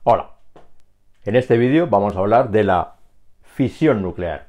Hola, en este vídeo vamos a hablar de la fisión nuclear.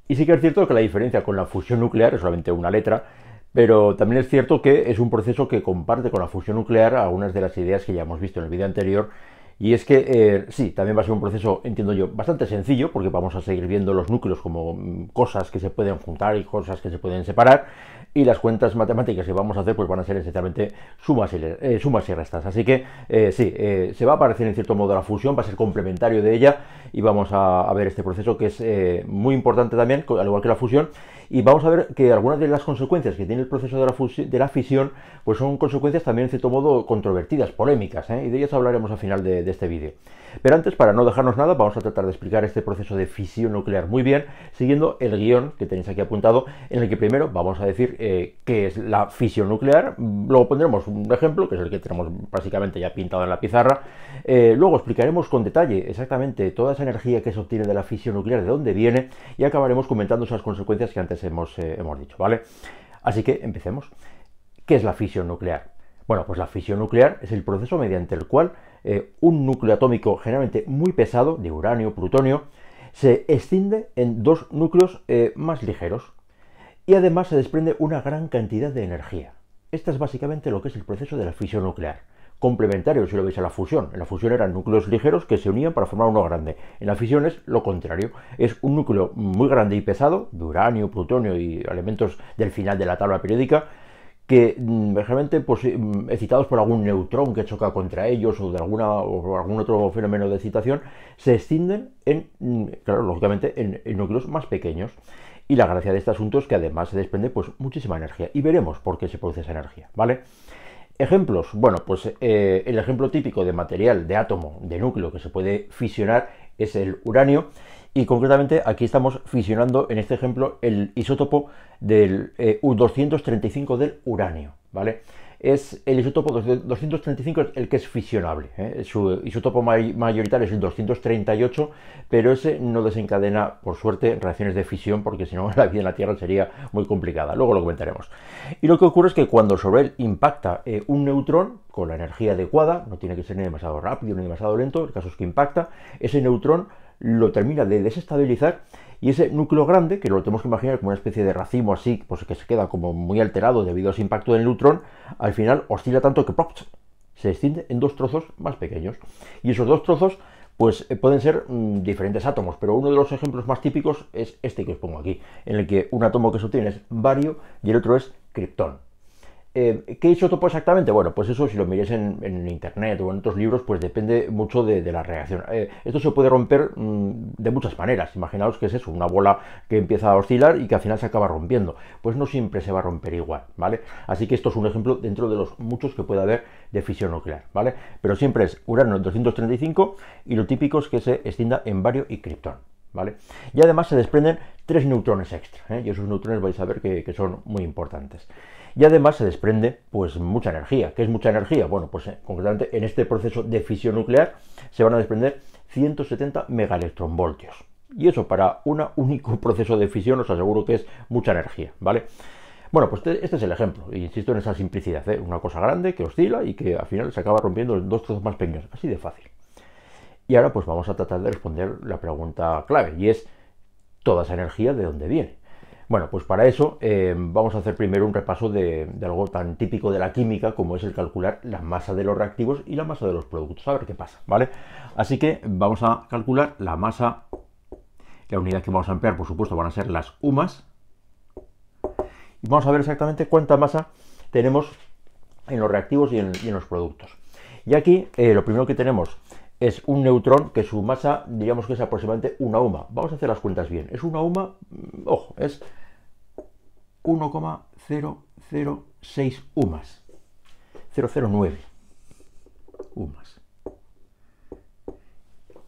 Y sí que es cierto que la diferencia con la fusión nuclear es solamente una letra, pero también es cierto que es un proceso que comparte con la fusión nuclear algunas de las ideas que ya hemos visto en el vídeo anterior. Y es que sí, también va a ser un proceso, entiendo yo, bastante sencillo, porque vamos a seguir viendo los núcleos como cosas que se pueden juntar y cosas que se pueden separar, y las cuentas matemáticas que vamos a hacer pues van a ser esencialmente sumas y restas. Así que sí, se va a parecer en cierto modo a la fusión, va a ser complementario de ella, y vamos a ver este proceso que es muy importante también, al igual que la fusión. Y vamos a ver que algunas de las consecuencias que tiene el proceso de la fisión pues son consecuencias también en cierto modo controvertidas, polémicas, y de ellas hablaremos al final de este vídeo. Pero antes, para no dejarnos nada, vamos a tratar de explicar este proceso de fisión nuclear muy bien, siguiendo el guión que tenéis aquí apuntado, en el que primero vamos a decir qué es la fisión nuclear, luego pondremos un ejemplo, que es el que tenemos básicamente ya pintado en la pizarra, luego explicaremos con detalle exactamente toda esa energía que se obtiene de la fisión nuclear, de dónde viene, y acabaremos comentando esas consecuencias que antes hemos dicho, ¿vale? Así que empecemos. ¿Qué es la fisión nuclear? Bueno, pues la fisión nuclear es el proceso mediante el cual un núcleo atómico generalmente muy pesado, de uranio, plutonio, se escinde en dos núcleos más ligeros y además se desprende una gran cantidad de energía. Esta es básicamente lo que es el proceso de la fisión nuclear. Complementario, si lo veis, a la fusión. En la fusión eran núcleos ligeros que se unían para formar uno grande. En la fisión es lo contrario. Es un núcleo muy grande y pesado, de uranio, plutonio y elementos del final de la tabla periódica, que generalmente pues, excitados por algún neutrón que choca contra ellos o de algún otro fenómeno de excitación, se extienden claro, lógicamente en núcleos más pequeños. Y la gracia de este asunto es que además se desprende pues muchísima energía. Y veremos por qué se produce esa energía, ¿vale? Ejemplos. Bueno, pues el ejemplo típico de material, de átomo, de núcleo que se puede fisionar es el uranio. Y concretamente aquí estamos fisionando en este ejemplo el isótopo del U-235 del uranio, ¿vale? Es el isótopo 235 el que es fisionable, ¿eh? Su isótopo mayoritario es el 238, pero ese no desencadena, por suerte, reacciones de fisión, porque si no la vida en la Tierra sería muy complicada. Luego lo comentaremos. Y lo que ocurre es que cuando sobre él impacta un neutrón con la energía adecuada, no tiene que ser ni demasiado rápido ni demasiado lento, el caso es que impacta, ese neutrón lo termina de desestabilizar y ese núcleo grande, que lo tenemos que imaginar como una especie de racimo así, pues que se queda como muy alterado debido a ese impacto del neutrón, al final oscila tanto que ¡pop!, se extiende en dos trozos más pequeños. Y esos dos trozos pues pueden ser diferentes átomos, pero uno de los ejemplos más típicos es este que os pongo aquí, en el que un átomo que se obtiene es bario y el otro es kriptón. ¿Qué isótopo exactamente? Bueno, pues eso si lo miréis en internet o en otros libros, pues depende mucho de la reacción. Esto se puede romper de muchas maneras. Imaginaos que es eso, una bola que empieza a oscilar y que al final se acaba rompiendo. Pues no siempre se va a romper igual, ¿vale? Así que esto es un ejemplo dentro de los muchos que puede haber de fisión nuclear, ¿vale? Pero siempre es uranio 235 y lo típico es que se extienda en bario y kriptón, ¿vale? Y además se desprenden 3 neutrones extra, y esos neutrones vais a ver que son muy importantes. Y además se desprende pues mucha energía. ¿Qué es mucha energía? Bueno, pues concretamente en este proceso de fisión nuclear se van a desprender 170 megaelectronvoltios. Y eso para un único proceso de fisión os aseguro que es mucha energía, ¿vale? Bueno, pues este es el ejemplo, e insisto en esa simplicidad, una cosa grande que oscila y que al final se acaba rompiendo en dos trozos más pequeños, así de fácil. Y ahora pues vamos a tratar de responder la pregunta clave, y es ¿toda esa energía de dónde viene? Bueno, pues para eso vamos a hacer primero un repaso de algo tan típico de la química como es el calcular la masa de los reactivos y la masa de los productos, a ver qué pasa, ¿vale? Así que vamos a calcular la masa, la unidad que vamos a emplear, por supuesto, van a ser las UMAS, y vamos a ver exactamente cuánta masa tenemos en los reactivos y en los productos. Y aquí lo primero que tenemos es un neutrón que su masa, diríamos que es aproximadamente una UMA. Vamos a hacer las cuentas bien. Es una UMA, ojo, es 1,006 UMAS. 009 UMAS.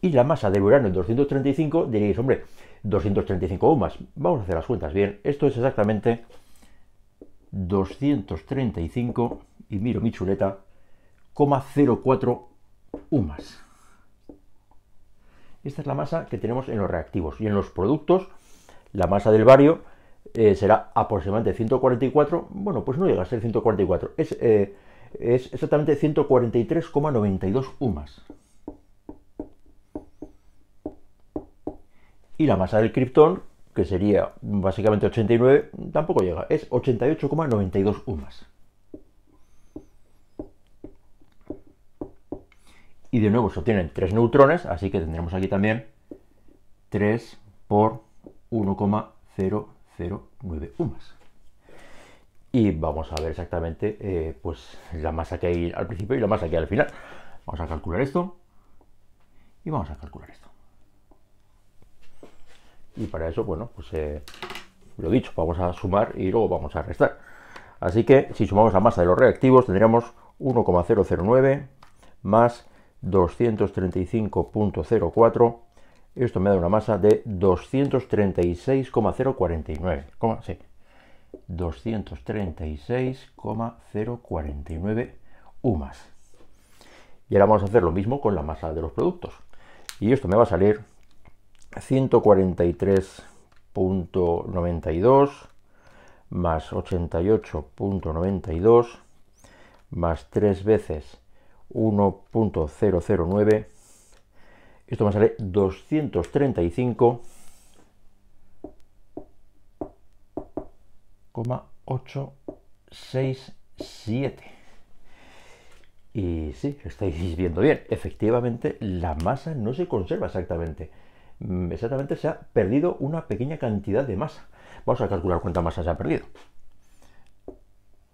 Y la masa del uranio 235, diréis, hombre, 235 UMAS. Vamos a hacer las cuentas bien. Esto es exactamente 235, y miro mi chuleta, 0,04 UMAS. Esta es la masa que tenemos en los reactivos. Y en los productos, la masa del bario será aproximadamente 144. Bueno, pues no llega a ser 144. Es exactamente 143,92 UMAS. Y la masa del criptón, que sería básicamente 89, tampoco llega, es 88,92 UMAS. Y de nuevo se obtienen 3 neutrones, así que tendremos aquí también 3 por 1,009 UMAS. Y vamos a ver exactamente pues la masa que hay al principio y la masa que hay al final. Vamos a calcular esto y vamos a calcular esto. Y para eso, bueno, pues lo dicho, vamos a sumar y luego vamos a restar. Así que si sumamos la masa de los reactivos tendríamos 1,009 más 235,04. Esto me da una masa de 236,049. Sí, 236,049 UMAS. Y ahora vamos a hacer lo mismo con la masa de los productos. Y esto me va a salir 143,92 más 88,92 más 3 veces 1,009. Esto me sale 235,867. Y sí, estáis viendo bien, efectivamente la masa no se conserva exactamente. Exactamente se ha perdido una pequeña cantidad de masa. Vamos a calcular cuánta masa se ha perdido.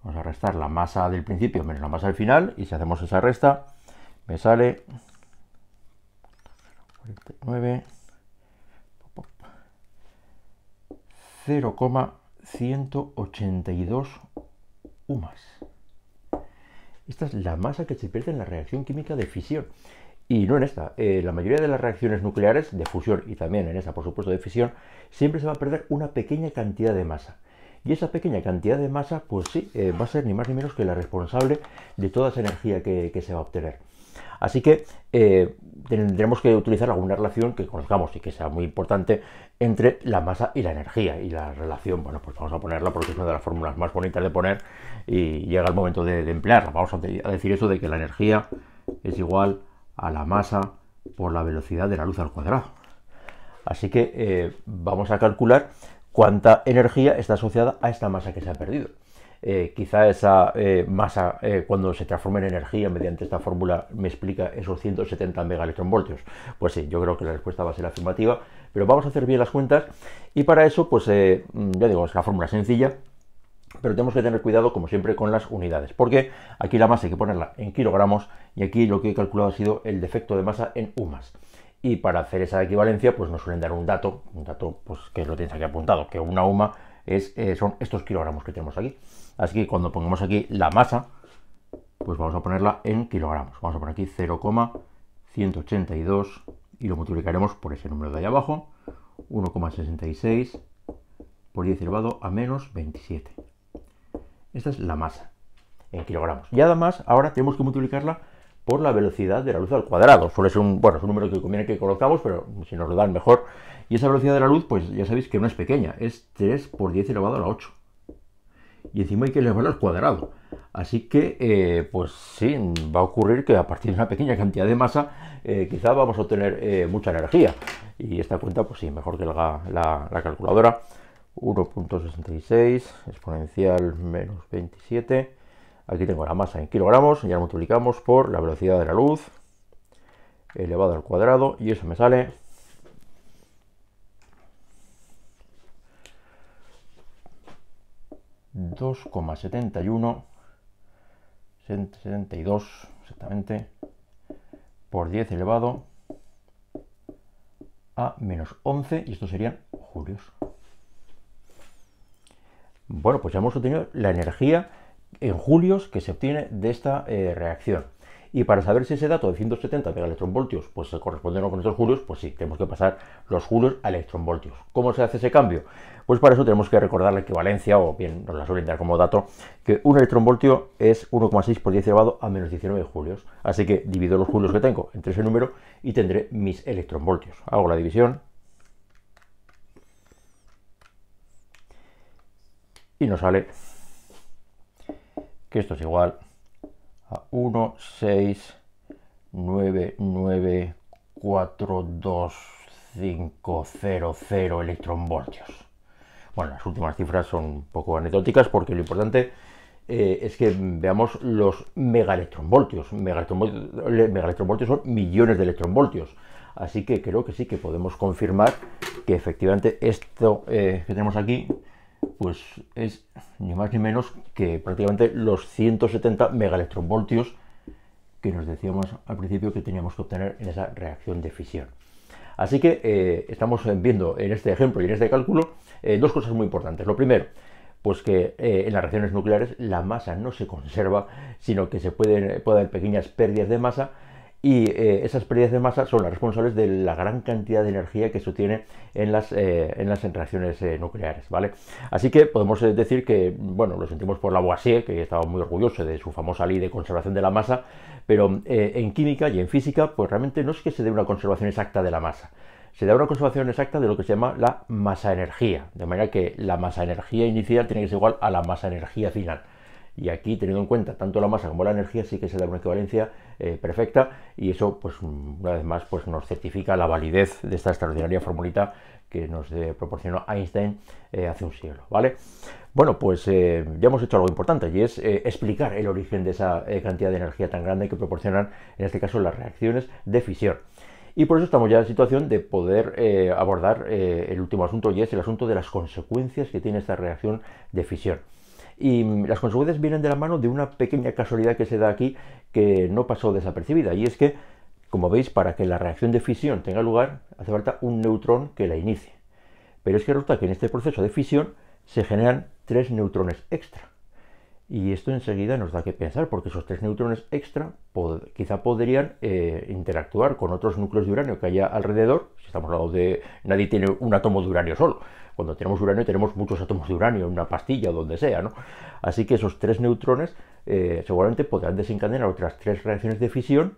Vamos a restar la masa del principio menos la masa del final, y si hacemos esa resta me sale 49, 0,182 UMAS. Esta es la masa que se pierde en la reacción química de fisión. Y no en esta. La mayoría de las reacciones nucleares de fusión, y también en esta, por supuesto, de fisión, siempre se va a perder una pequeña cantidad de masa. Y esa pequeña cantidad de masa, pues sí, va a ser ni más ni menos que la responsable de toda esa energía que se va a obtener. Así que tendremos que utilizar alguna relación que conozcamos y que sea muy importante entre la masa y la energía. Y la relación, bueno, pues vamos a ponerla porque es una de las fórmulas más bonitas de poner y llega el momento de emplearla. Vamos a decir eso de que la energía es igual a la masa por la velocidad de la luz al cuadrado. Así que vamos a calcular cuánta energía está asociada a esta masa que se ha perdido. Quizá esa masa, cuando se transforma en energía mediante esta fórmula, me explica esos 170 megaelectronvoltios. Pues sí, yo creo que la respuesta va a ser afirmativa, pero vamos a hacer bien las cuentas y para eso, pues ya digo, es una fórmula sencilla, pero tenemos que tener cuidado, como siempre, con las unidades, porque aquí la masa hay que ponerla en kilogramos y aquí lo que he calculado ha sido el defecto de masa en UMAS. Y para hacer esa equivalencia, pues nos suelen dar un dato pues que lo tienes aquí apuntado, que una UMA son estos kilogramos que tenemos aquí. Así que cuando pongamos aquí la masa, pues vamos a ponerla en kilogramos. Vamos a poner aquí 0,182 y lo multiplicaremos por ese número de ahí abajo, 1,66 por 10 elevado a menos 27. Esta es la masa en kilogramos. Y además ahora tenemos que multiplicarla por la velocidad de la luz al cuadrado. Suele ser un número que conviene que conozcamos, pero si nos lo dan mejor. Y esa velocidad de la luz, pues ya sabéis que no es pequeña, es 3 por 10 elevado a la 8. Y encima hay que elevarlo al cuadrado. Así que, pues sí, va a ocurrir que a partir de una pequeña cantidad de masa, quizá vamos a obtener mucha energía. Y esta cuenta, pues sí, mejor que la calculadora. 1,66 exponencial menos 27. Aquí tengo la masa en kilogramos, ya lo multiplicamos por la velocidad de la luz elevado al cuadrado y eso me sale 2,72 exactamente por 10 elevado a menos 11, y estos serían julios. Bueno, pues ya hemos obtenido la energía en julios que se obtiene de esta reacción. Y para saber si ese dato de 170 megaelectronvoltios pues se corresponde o no con estos julios, pues sí, tenemos que pasar los julios a electronvoltios. ¿Cómo se hace ese cambio? Pues para eso tenemos que recordar la equivalencia, o bien nos la suelen dar como dato, que un electronvoltio es 1,6 por 10 elevado a menos 19 julios. Así que divido los julios que tengo entre ese número y tendré mis electronvoltios. Hago la división. Y nos sale que esto es igual a 1,69942 500 electronvoltios. Bueno, las últimas cifras son un poco anecdóticas porque lo importante es que veamos los megaelectronvoltios. Megaelectronvoltios son millones de electronvoltios. Así que creo que sí que podemos confirmar que efectivamente esto que tenemos aquí pues es ni más ni menos que prácticamente los 170 megaelectronvoltios que nos decíamos al principio que teníamos que obtener en esa reacción de fisión. Así que estamos viendo en este ejemplo y en este cálculo dos cosas muy importantes. Lo primero, pues que en las reacciones nucleares la masa no se conserva, sino que puede haber pequeñas pérdidas de masa, y esas pérdidas de masa son las responsables de la gran cantidad de energía que se obtiene en las reacciones nucleares, ¿vale? Así que podemos decir que, bueno, lo sentimos por Lavoisier, que estaba muy orgulloso de su famosa ley de conservación de la masa, pero en química y en física, pues realmente no es que se dé una conservación exacta de la masa. Se da una conservación exacta de lo que se llama la masa-energía, de manera que la masa-energía inicial tiene que ser igual a la masa-energía final. Y aquí, teniendo en cuenta tanto la masa como la energía, sí que se da una equivalencia perfecta, y eso, pues una vez más, pues nos certifica la validez de esta extraordinaria formulita que nos proporcionó Einstein hace un siglo, ¿vale? Bueno, pues ya hemos hecho algo importante, y es explicar el origen de esa cantidad de energía tan grande que proporcionan, en este caso, las reacciones de fisión. Y por eso estamos ya en situación de poder abordar el último asunto, y es el asunto de las consecuencias que tiene esta reacción de fisión. Y las consecuencias vienen de la mano de una pequeña casualidad que se da aquí, que no pasó desapercibida, y es que, como veis, para que la reacción de fisión tenga lugar hace falta un neutrón que la inicie. Pero es que resulta que en este proceso de fisión se generan 3 neutrones extra. Y esto enseguida nos da que pensar, porque esos 3 neutrones extra quizá podrían interactuar con otros núcleos de uranio que haya alrededor. Si estamos hablando de nadie tiene un átomo de uranio solo. Cuando tenemos uranio tenemos muchos átomos de uranio en una pastilla o donde sea, ¿no? Así que esos 3 neutrones seguramente podrán desencadenar otras 3 reacciones de fisión,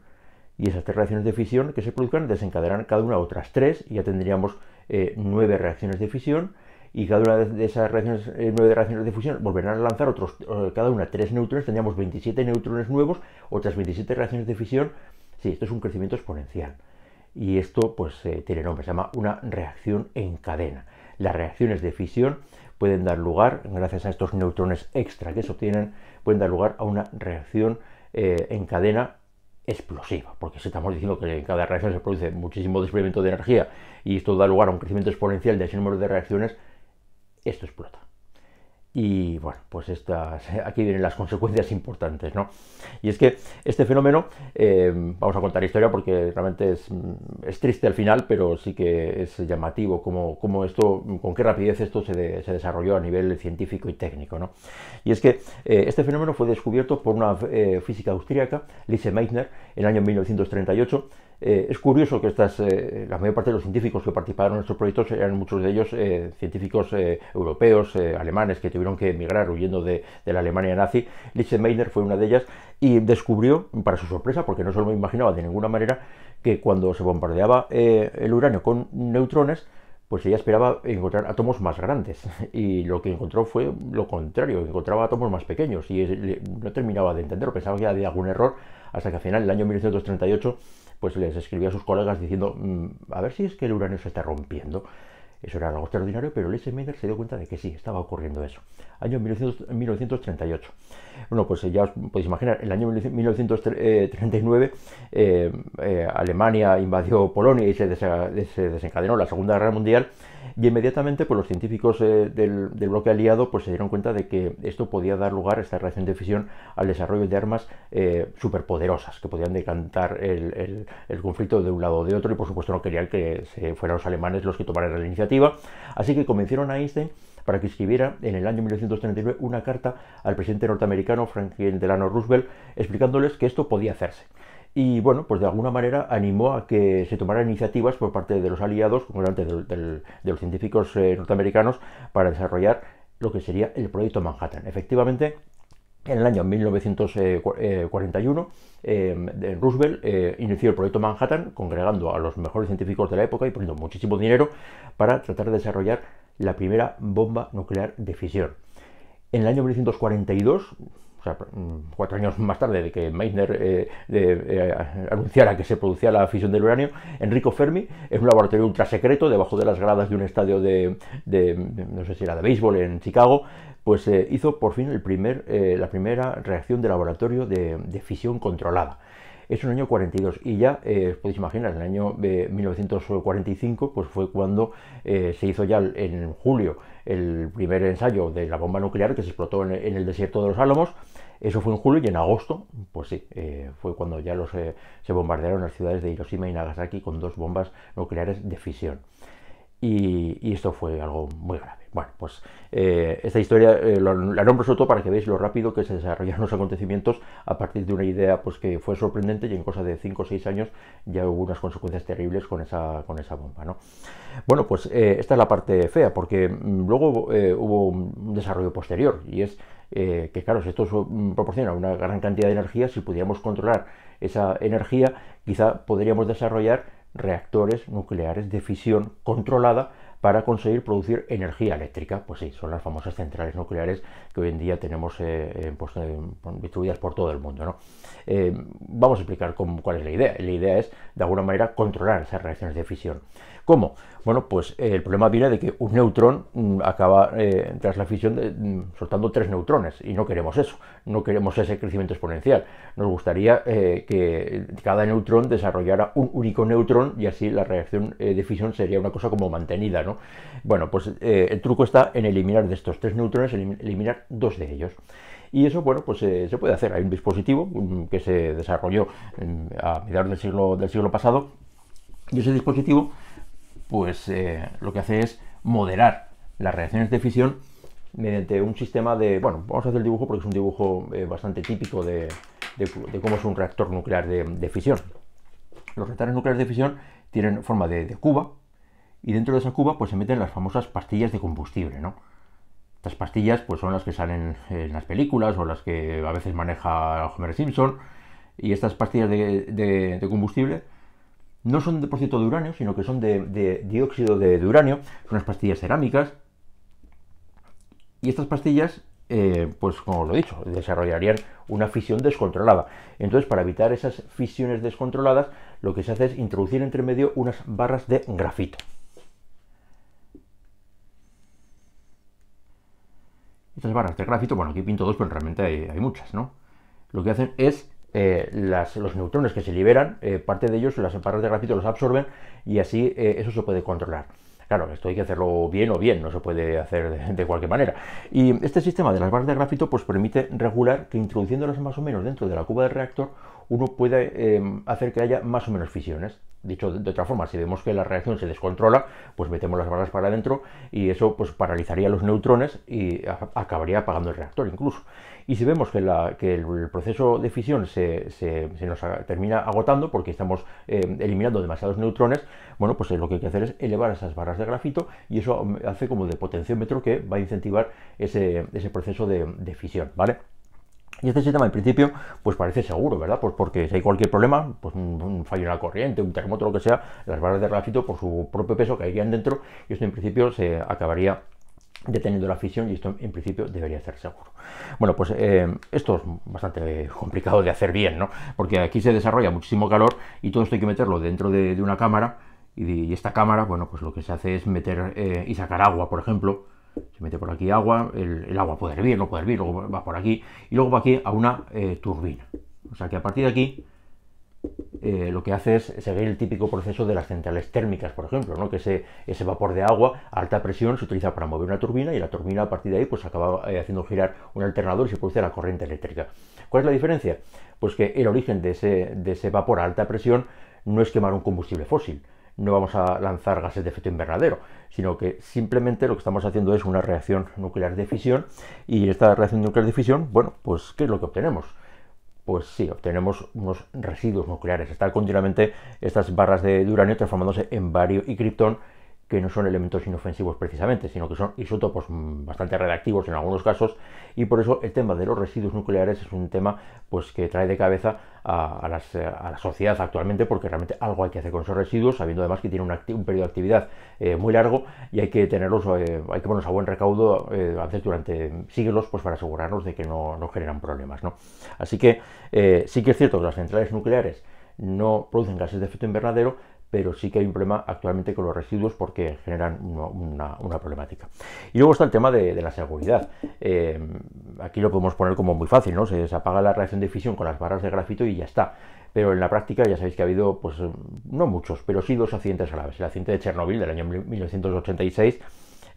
y esas 3 reacciones de fisión que se produzcan desencadenarán cada una otras 3, y ya tendríamos 9 reacciones de fisión. Y cada una de esas 9 reacciones de fusión volverán a lanzar cada una 3 neutrones, tendríamos 27 neutrones nuevos, otras 27 reacciones de fisión. Sí, esto es un crecimiento exponencial. Y esto pues tiene nombre, se llama una reacción en cadena. Las reacciones de fisión pueden dar lugar, gracias a estos neutrones extra que se obtienen, pueden dar lugar a una reacción en cadena explosiva, porque si estamos diciendo que en cada reacción se produce muchísimo desplazamiento de energía y esto da lugar a un crecimiento exponencial de ese número de reacciones, esto explota. Y bueno, pues aquí vienen las consecuencias importantes, ¿no? Y es que este fenómeno, vamos a contar historia porque realmente es triste al final, pero sí que es llamativo con qué rapidez esto se desarrolló a nivel científico y técnico, ¿no? Y es que este fenómeno fue descubierto por una física austríaca, Lise Meitner, en el año 1938. Es curioso que la mayor parte de los científicos que participaron en estos proyectos eran muchos de ellos científicos europeos, alemanes, que tuvieron que emigrar huyendo de la Alemania nazi. Lise Meitner fue una de ellas y descubrió, para su sorpresa, porque no se lo imaginaba de ninguna manera, que cuando se bombardeaba el uranio con neutrones, pues ella esperaba encontrar átomos más grandes, y lo que encontró fue lo contrario, encontraba átomos más pequeños, y no terminaba de entenderlo, pensaba que había algún error, hasta que al final, en el año 1938, pues les escribió a sus colegas diciendo, a ver si es que el uranio se está rompiendo. Eso era algo extraordinario, pero Lise Meitner se dio cuenta de que sí, estaba ocurriendo eso. Año 1938. Bueno, pues ya os podéis imaginar, en el año 1939 Alemania invadió Polonia y se desencadenó la Segunda Guerra Mundial, y inmediatamente pues los científicos del bloque aliado pues se dieron cuenta de que esto podía dar lugar, esta reacción de fisión, al desarrollo de armas superpoderosas que podían decantar el conflicto de un lado o de otro, y por supuesto no querían que fueran los alemanes los que tomaran la iniciativa. Así que convencieron a Einstein para que escribiera en el año 1939 una carta al presidente norteamericano Franklin Delano Roosevelt explicándoles que esto podía hacerse. Y bueno, pues de alguna manera animó a que se tomaran iniciativas por parte de los aliados, concretamente de los científicos norteamericanos, para desarrollar lo que sería el proyecto Manhattan. Efectivamente, en el año 1941, Roosevelt inició el proyecto Manhattan, congregando a los mejores científicos de la época y poniendo muchísimo dinero para tratar de desarrollar la primera bomba nuclear de fisión. En el año 1942, o sea, 4 años más tarde de que Meitner anunciara que se producía la fisión del uranio, Enrico Fermi, en un laboratorio ultra secreto, debajo de las gradas de un estadio no sé si era de béisbol en Chicago, pues hizo por fin la primera reacción de laboratorio de fisión controlada. Es en el año 42 y ya os podéis imaginar, en el año 1945 pues fue cuando se hizo ya en julio el primer ensayo de la bomba nuclear que se explotó en el desierto de los Álamos. Eso fue en julio y en agosto, pues sí, fue cuando ya se bombardearon las ciudades de Hiroshima y Nagasaki con 2 bombas nucleares de fisión. Y esto fue algo muy grave. Bueno, pues esta historia la nombro sobre todo para que veáis lo rápido que se desarrollaron los acontecimientos a partir de una idea pues que fue sorprendente, y en cosa de 5 o 6 años ya hubo unas consecuencias terribles con esa bomba, ¿no? Bueno, pues esta es la parte fea, porque luego hubo un desarrollo posterior, y es que claro, si esto proporciona una gran cantidad de energía, si pudiéramos controlar esa energía, quizá podríamos desarrollar reactores nucleares de fisión controlada para conseguir producir energía eléctrica. Pues sí, son las famosas centrales nucleares que hoy en día tenemos distribuidas por todo el mundo, ¿no? Vamos a explicar cuál es la idea. La idea es, de alguna manera, controlar esas reacciones de fisión. ¿Cómo? Bueno, pues el problema viene de que un neutrón acaba, tras la fisión, soltando 3 neutrones, y no queremos eso, no queremos ese crecimiento exponencial. Nos gustaría que cada neutrón desarrollara un único neutrón, y así la reacción de fisión sería una cosa como mantenida, ¿no? Bueno, pues el truco está en eliminar de estos 3 neutrones, eliminar 2 de ellos. Y eso, bueno, pues se puede hacer. Hay un dispositivo que se desarrolló a mediados del siglo pasado, y ese dispositivo pues lo que hace es moderar las reacciones de fisión mediante un sistema de... Bueno, vamos a hacer el dibujo porque es un dibujo bastante típico de cómo es un reactor nuclear de fisión. Los reactores nucleares de fisión tienen forma de cuba, y dentro de esa cuba pues se meten las famosas pastillas de combustible, ¿no? Estas pastillas pues son las que salen en las películas, o las que a veces maneja Homer Simpson, y estas pastillas de combustible no son de, por cierto, de uranio, sino que son de dióxido de uranio. Son unas pastillas cerámicas. Y estas pastillas, pues como lo he dicho, desarrollarían una fisión descontrolada. Entonces, para evitar esas fisiones descontroladas, lo que se hace es introducir entre medio unas barras de grafito. Estas barras de grafito, bueno, aquí pinto 2, pero realmente hay muchas, ¿no? Lo que hacen es los neutrones que se liberan, parte de ellos, las barras de grafito los absorben, y así eso se puede controlar. Claro, esto hay que hacerlo bien, no se puede hacer de cualquier manera. Y este sistema de las barras de grafito pues permite regular que, introduciéndolas más o menos dentro de la cuba del reactor, uno puede hacer que haya más o menos fisiones. Dicho de otra forma, si vemos que la reacción se descontrola, pues metemos las barras para adentro, y eso pues paralizaría los neutrones y acabaría apagando el reactor incluso. Y si vemos que el proceso de fisión se nos termina agotando porque estamos eliminando demasiados neutrones, bueno, pues lo que hay que hacer es elevar esas barras de grafito, y eso hace como de potenciómetro que va a incentivar ese proceso de fisión, ¿vale? Y este sistema, en principio, pues parece seguro, ¿verdad? Pues porque si hay cualquier problema, pues un fallo en la corriente, un terremoto, lo que sea, las barras de grafito, por su propio peso, caerían dentro, y esto en principio se acabaría deteniendo la fisión, y esto en principio debería ser seguro. Bueno, pues esto es bastante complicado de hacer bien, ¿no? Porque aquí se desarrolla muchísimo calor, y todo esto hay que meterlo dentro de una cámara, y esta cámara, bueno, pues lo que se hace es meter y sacar agua, por ejemplo. Se mete por aquí agua, el agua puede hervir, no puede hervir, luego va por aquí, y luego va aquí a una turbina. O sea que a partir de aquí lo que hace es seguir el típico proceso de las centrales térmicas, por ejemplo, ¿no? Que ese vapor de agua a alta presión se utiliza para mover una turbina, y la turbina a partir de ahí pues acaba haciendo girar un alternador y se produce la corriente eléctrica. ¿Cuál es la diferencia? Pues que el origen de ese vapor a alta presión no es quemar un combustible fósil. No vamos a lanzar gases de efecto invernadero, sino que simplemente lo que estamos haciendo es una reacción nuclear de fisión, y en esta reacción nuclear de fisión, bueno, pues ¿qué es lo que obtenemos? Pues sí, obtenemos unos residuos nucleares. Están continuamente estas barras de uranio transformándose en bario y kriptón, que no son elementos inofensivos precisamente, sino que son isótopos bastante radiactivos en algunos casos, y por eso el tema de los residuos nucleares es un tema pues que trae de cabeza a la sociedad actualmente, porque realmente algo hay que hacer con esos residuos, sabiendo además que tienen un periodo de actividad muy largo, y hay que tenerlos, hay que ponerlos a buen recaudo a veces durante siglos, pues para asegurarnos de que no generan problemas, ¿no? Así que sí que es cierto que las centrales nucleares no producen gases de efecto invernadero, pero sí que hay un problema actualmente con los residuos porque generan una problemática. Y luego está el tema de la seguridad. Aquí lo podemos poner como muy fácil, ¿no? Se apaga la reacción de fisión con las barras de grafito y ya está. Pero en la práctica ya sabéis que ha habido, pues no muchos, pero sí 2 accidentes graves. El accidente de Chernobyl del año 1986,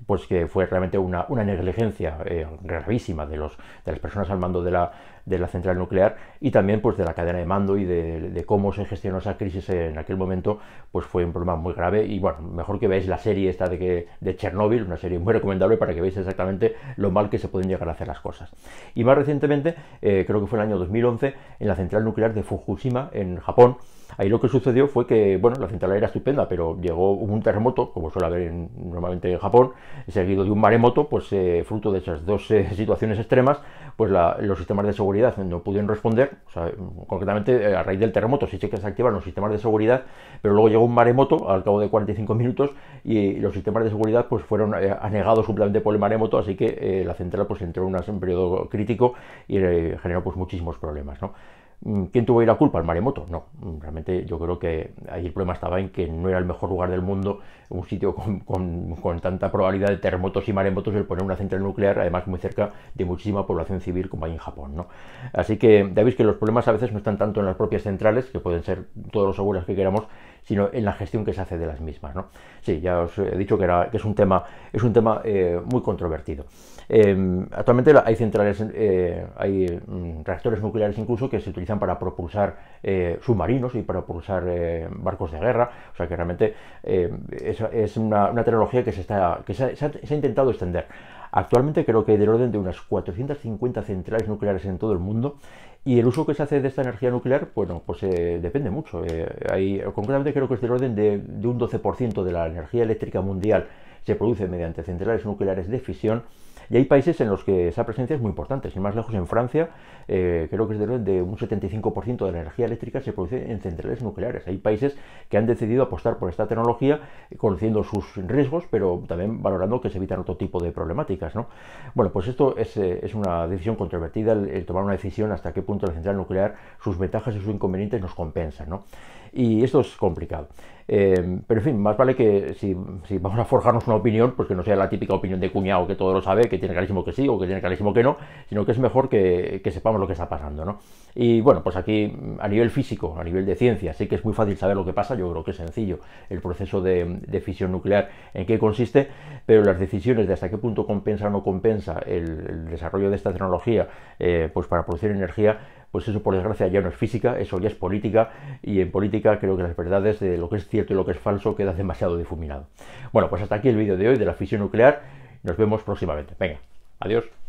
pues que fue realmente una negligencia gravísima de las personas al mando de la central nuclear, y también pues de la cadena de mando y de cómo se gestionó esa crisis en aquel momento, pues fue un problema muy grave. Y bueno, mejor que veáis la serie esta de Chernobyl, una serie muy recomendable para que veáis exactamente lo mal que se pueden llegar a hacer las cosas. Y más recientemente, creo que fue el año 2011, en la central nuclear de Fukushima, en Japón. Ahí lo que sucedió fue que, bueno, la central era estupenda, pero hubo un terremoto, como suele haber normalmente en Japón, seguido de un maremoto, pues fruto de esas 2 situaciones extremas, pues los sistemas de seguridad no pudieron responder. O sea, concretamente a raíz del terremoto sí que se activaron los sistemas de seguridad, pero luego llegó un maremoto al cabo de 45 minutos y los sistemas de seguridad pues fueron anegados simplemente por el maremoto, así que la central pues entró en un periodo crítico y generó pues muchísimos problemas, ¿no? ¿Quién tuvo ahí la culpa? ¿El maremoto? No, realmente yo creo que ahí el problema estaba en que no era el mejor lugar del mundo, un sitio con tanta probabilidad de terremotos y maremotos, el poner una central nuclear, además muy cerca de muchísima población civil como hay en Japón, ¿no? Así que ya veis que los problemas a veces no están tanto en las propias centrales, que pueden ser todos los seguras que queramos, sino en la gestión que se hace de las mismas, ¿no? Sí, ya os he dicho que es un tema muy controvertido. Actualmente hay centrales, hay reactores nucleares incluso que se utilizan para propulsar submarinos y para propulsar barcos de guerra. O sea que realmente es una tecnología que se ha intentado extender. Actualmente creo que hay del orden de unas 450 centrales nucleares en todo el mundo, y el uso que se hace de esta energía nuclear, bueno, pues depende mucho. Concretamente creo que es del orden de un 12% de la energía eléctrica mundial se produce mediante centrales nucleares de fisión, y hay países en los que esa presencia es muy importante. Sin más lejos, en Francia, creo que es del orden de un 75% de la energía eléctrica se produce en centrales nucleares. Hay países que han decidido apostar por esta tecnología, conociendo sus riesgos, pero también valorando que se evitan otro tipo de problemáticas, ¿no? Bueno, pues esto es una decisión controvertida, el tomar una decisión hasta qué punto la central nuclear, sus ventajas y sus inconvenientes nos compensan, ¿no? Y esto es complicado. Pero en fin, más vale que si vamos a forjarnos una opinión, pues que no sea la típica opinión de cuñado que todo lo sabe, que tiene clarísimo que sí o que tiene clarísimo que no, sino que es mejor que sepamos lo que está pasando, ¿no? Y bueno, pues aquí a nivel físico, a nivel de ciencia, sí que es muy fácil saber lo que pasa. Yo creo que es sencillo el proceso de fisión nuclear, en qué consiste, pero las decisiones de hasta qué punto compensa o no compensa el desarrollo de esta tecnología pues para producir energía, pues eso por desgracia ya no es física, eso ya es política, y en política creo que las verdades de lo que es cierto y lo que es falso queda demasiado difuminado. Bueno, pues hasta aquí el vídeo de hoy de la fisión nuclear. Nos vemos próximamente. Venga, adiós.